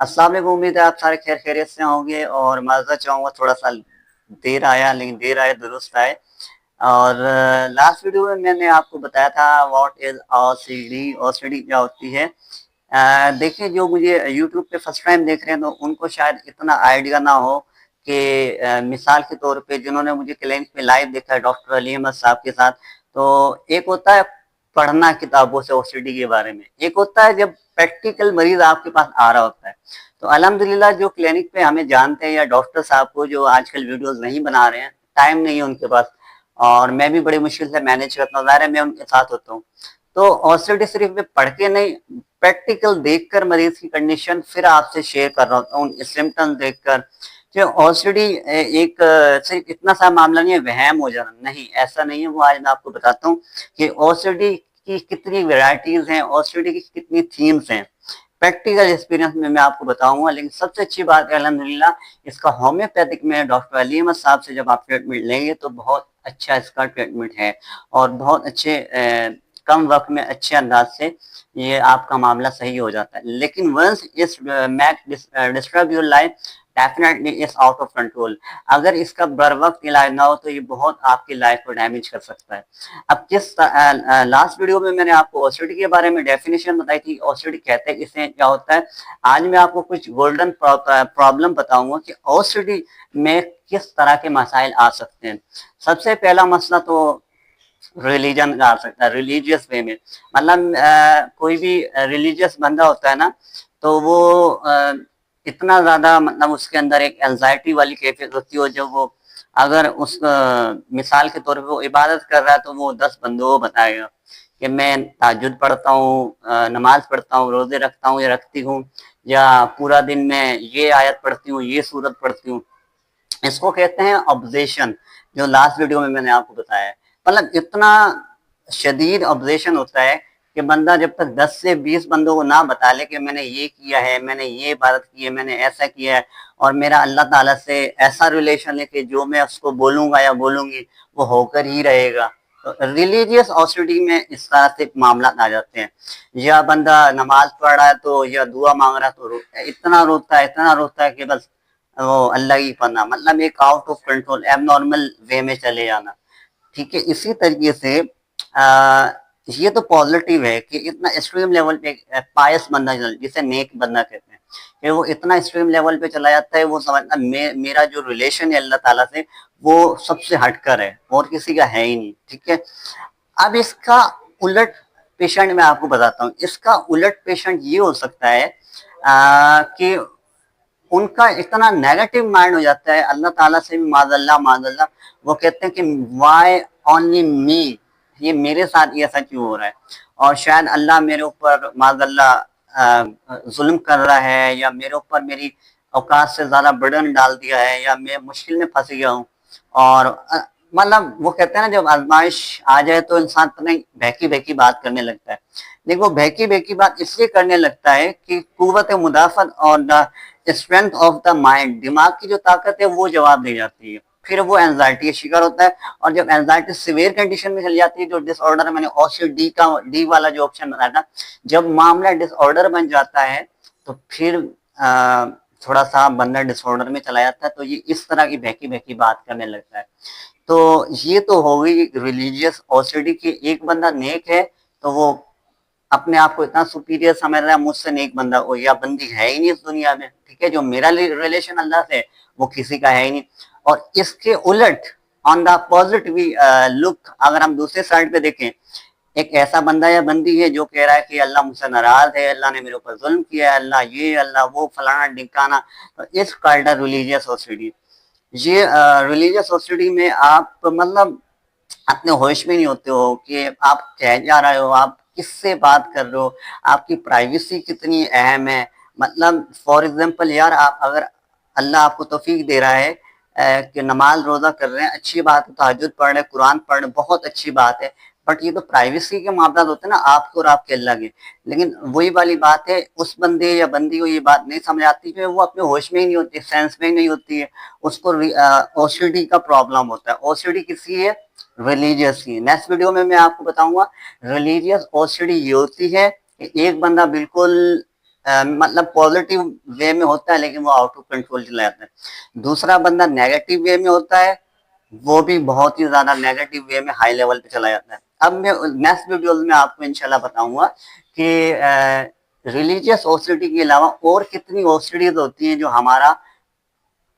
अस्सलाम वालेकुम। उम्मीद है आप सारे खैर खैरियत से होंगे और माज़रत चाहूँगा थोड़ा सा देर आया, लेकिन देर आए दुरुस्त आए। और लास्ट वीडियो में मैंने आपको बताया था व्हाट इज़ ओसीडी, ओसीडी क्या होती है। देखिए, जो मुझे यूट्यूब पे फर्स्ट टाइम देख रहे हैं तो उनको शायद इतना आइडिया ना हो कि मिसाल के तौर पे जिन्होंने मुझे क्लिनिक पे लाइव देखा है डॉक्टर अली अहमद साहब के साथ, तो एक होता है पढ़ना किताबों से ओसीडी के बारे में, एक होता है जब प्रैक्टिकल मरीज आपके पास आ रहा होता है। तो अल्हम्दुलिल्लाह जो क्लिनिक पे हमें जानते हैं या डॉक्टर साहब को जो आजकल वीडियोस नहीं बना रहे हैं, टाइम नहीं है उनके पास, और मैं भी बड़ी मुश्किल से मैनेज करता हूँ, ज़ाहिर है मैं उनके साथ होता हूँ। तो ओसीडी सिर्फ मैं पढ़ के नहीं, प्रैक्टिकल देखकर मरीज की कंडीशन फिर आपसे शेयर कर रहा होता हूँ, सिम्टम्स देखकर। जो ओसीडी एक सिर्फ इतना सा मामला नहीं है वहम हो जाना, नहीं ऐसा नहीं है। वो आज मैं आपको बताता हूँ कि ओसीडी की कितनी वेराइटीज हैं, ओसीडी की कितनी थीम्स हैं। प्रैक्टिकल एक्सपीरियंस में मैं आपको बताऊंगा। लेकिन सबसे अच्छी बात है अल्हम्दुलिल्लाह, इसका होम्योपैथिक में डॉक्टर अली अहमद साहब से जब आप ट्रीटमेंट लेंगे तो बहुत अच्छा इसका ट्रीटमेंट है और बहुत अच्छे कम वक्त में अच्छे अंदाज से ये आपका मामला सही हो जाता है। लेकिन once is make disturb your life, definitely is out of control. अगर इसका बर वक्त इलाज ना हो तो ये बहुत आपकी लाइफ को डैमेज कर सकता है। अब लास्ट वीडियो में मैंने आपको ओसीडी के बारे में डेफिनेशन बताई थी, ओसीडी कहते हैं इसे, क्या होता है। आज मैं आपको कुछ गोल्डन प्रॉब्लम बताऊंगा कि ओसीडी में किस तरह के मसाइल आ सकते हैं। सबसे पहला मसला तो रिलीजन का आ सकता है, रिलीजियस वे में। मतलब कोई भी रिलीजियस बंदा होता है ना, तो वो इतना ज्यादा, मतलब उसके अंदर एक एंजाइटी वाली कैफियत होती है। जब वो अगर उस मिसाल के तौर पे वो इबादत कर रहा है तो वो 10 बंदों को बताएगा कि मैं ताजुद पढ़ता हूँ, नमाज पढ़ता हूँ, रोजे रखता हूँ या रखती हूँ, या पूरा दिन मैं ये आयत पढ़ती हूँ, ये सूरत पढ़ती हूँ। इसको कहते हैं ऑब्जेशन, जो लास्ट वीडियो में मैंने आपको बताया है। मतलब इतना शदीद ऑब्जेशन होता है कि बंदा जब तक 10 से 20 बंदों को ना बता ले कि मैंने ये किया है, मैंने ये इबादत की है, मैंने ऐसा किया है और मेरा अल्लाह ताला से ऐसा रिलेशन है कि जो मैं उसको बोलूंगा या बोलूंगी वो होकर ही रहेगा। तो रिलीजियस ओसिडी में इस तरह से मामला आ जाते हैं। या बंदा नमाज पढ़ रहा है तो, या दुआ मांग रहा है तो इतना रोता है कि बस वो अल्लाह की पना, मतलब एक आउट ऑफ कंट्रोल एबनॉर्मल वे में चले जाना। ठीक है, इसी तरीके से आ, ये तो पॉजिटिव है कि इतना एक्सट्रीम लेवल पे पायस बंदा, जिसे नेक बंदा कहते हैं, कि वो इतना एक्सट्रीम लेवल पे चला जाता है। वो समझता मेरा जो रिलेशन है अल्लाह ताला से वो सबसे हटकर है और किसी का है ही नहीं। ठीक है, अब इसका उलट पेशेंट मैं आपको बताता हूँ। इसका उलट पेशेंट ये हो सकता है कि उनका इतना नेगेटिव माइंड हो जाता है अल्लाह ताला से भी, माज़अल्लाह माज़अल्लाह, वो कहते हैं कि वाई ओनली मी, ये मेरे साथ ये ऐसा क्यों हो रहा है, और शायद अल्लाह मेरे ऊपर माज़अल्लाह जुल्म कर रहा है, या मेरे ऊपर मेरी औकात से ज्यादा बर्डन डाल दिया है, या मैं मुश्किल में फंस गया हूँ। और मतलब वो कहते हैं ना, जब आजमाइश आ जाए तो इंसान पता नहीं बहकी बहकी बात करने लगता है। देखो, बहकी बहकी बात इसलिए करने लगता है कि कुव्वत मुदाफत और स्ट्रेंथ ऑफ द माइंड, दिमाग की जो ताकत है वो जवाब दे जाती है। फिर वो एंजाइटी का शिकार होता है, और जब एंजाइटी सीवियर कंडीशन में चली जाती है, जो डिसऑर्डर, मैंने ओसीडी का डी वाला जो ऑप्शन बताया था, जब मामला डिसऑर्डर बन जाता है तो फिर थोड़ा सा बंदा डिसऑर्डर में चला जाता है, तो ये इस तरह की बहकी बहकी बात करने लगता है। तो ये तो हो गई रिलीजियस ओसीडी की। एक बंदा नेक है तो वो अपने आप को इतना सुपीरियर समझ रहा है, मुझसे नेक बंदा हो या बंदी है ही नहीं इस दुनिया में। ठीक है, जो मेरा रिलेशन अल्लाह से वो किसी का है ही नहीं। और इसके उलट ऑन द पॉजिटिव लुक, अगर हम दूसरे साइड पे देखें, एक ऐसा बंदा या बंदी है जो कह रहा है कि अल्लाह मुझसे नाराज है, अल्लाह ने मेरे ऊपर जुल्म किया है, अल्लाह ये अल्लाह वो फलाना ढिकाना, तो इस कॉल्ड रिलीजियस ओसीडी। ये रिलीजियस ओसीडी में आप मतलब अपने होश में नहीं होते हो कि आप कह जा रहे हो, आप किससे बात कर रहे हो, आपकी प्राइवेसी कितनी अहम है। मतलब फॉर एग्जांपल यार, आप अगर अल्लाह आपको तौफीक दे रहा है कि नमाज रोजा कर रहे हैं, अच्छी बात है, तहज्जुद पढ़ रहे हैं, कुरान पढ़ रहे हैं, बहुत अच्छी बात है। बट ये तो प्राइवेसी के मामला होते हैं ना, आपको और आपके अल्लाह के। लेकिन वही वाली बात है, उस बंदे या बंदी को ये बात नहीं समझ आती कि वो अपने होश में ही नहीं होती, सेंस में ही नहीं होती है। उसको ओसीडी का प्रॉब्लम होता है। ओसीडी किसी है, रिलीजियस की। नेक्स्ट वीडियो में मैं आपको बताऊंगा रिलीजियस ओसीडी ये होती है कि एक बंदा बिल्कुल मतलब पॉजिटिव वे में होता है लेकिन वो आउट ऑफ कंट्रोल चला जाता है। दूसरा बंदा नेगेटिव वे में होता है, वो भी बहुत ही ज्यादा नेगेटिव वे में हाई लेवल पे चला जाता है। अब मैं नेक्स्ट वीडियोस में आपको इंशाल्लाह बताऊंगा कि रिलीजियस ऑसिडिटी के अलावा और कितनी ऑसिडिटीज होती हैं जो हमारा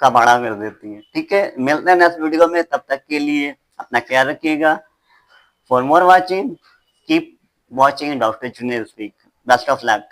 कबाड़ा कर देती हैं। ठीक है, मिलते हैं नेक्स्ट वीडियो में, तब तक के लिए अपना ख्याल रखिएगा। For more watching keep watching Dr. Junaid speak. Best of luck.